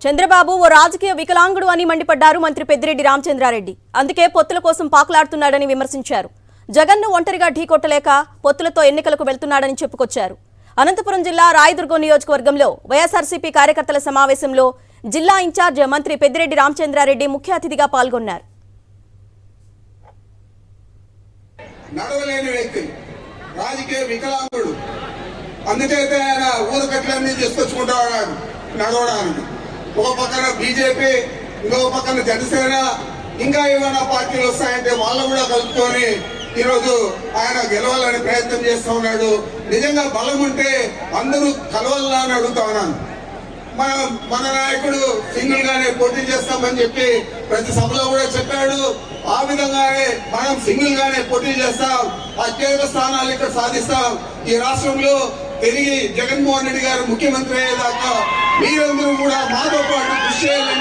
చంద్రబాబు ఓ రాజకీయ వికలాంగుడు అని మండిపడ్డారు మంత్రి పెద్దిరెడ్డి రామచంద్రారెడ్డి. అందుకే పొత్తుల కోసం పాకులాడుతున్నాడని విమర్శించారు. జగన్ను ఒంటరిగా ఢీకొట్టలేక పొత్తులతో ఎన్నికలకు వెళ్తున్నాడని చెప్పుకొచ్చారు. అనంతపురం జిల్లా రాయదుర్గం నియోజకవర్గంలో వైఎస్ఆర్సీపీ కార్యకర్తల సమావేశంలో జిల్లా ఇన్ఛార్జ్ మంత్రి పెద్దిరెడ్డి రామచంద్రారెడ్డి ముఖ్య అతిథిగా పాల్గొన్నారు. నడవలేని వ్యక్తి, రాజకీయ వికలాంగుడు, అందుకైతే ఆయన ఊరకట్లన్నీ తీసుకొచ్చుకుంటాడు నడవడానికి. ఒక పక్కన బీజేపీ, ఇంకో పక్కన జనసేన, ఇంకా ఏమైనా పార్టీలు వస్తాయంటే వాళ్ళు కూడా కలుపుకొని ఈరోజు ఆయన గెలవాలని ప్రయత్నం చేస్తూ ఉన్నాడు. నిజంగా బలం ఉంటే అందరూ కలవాలని అని అడుగుతా ఉన్నాను. మన నాయకుడు సింగిల్ గానే పోటీ చేస్తామని చెప్పి ప్రతి సభలో కూడా చెప్పాడు. ఆ విధంగానే మనం సింగిల్ గానే పోటీ చేస్తాం, అత్యధిక స్థానాలు ఇక్కడ సాధిస్తాం. ఈ రాష్ట్రంలో తిరిగి జగన్మోహన్ రెడ్డి గారు ముఖ్యమంత్రి అయ్యేదాకా మీరందరూ కూడా మాతో పాటు కృషి చేయాలని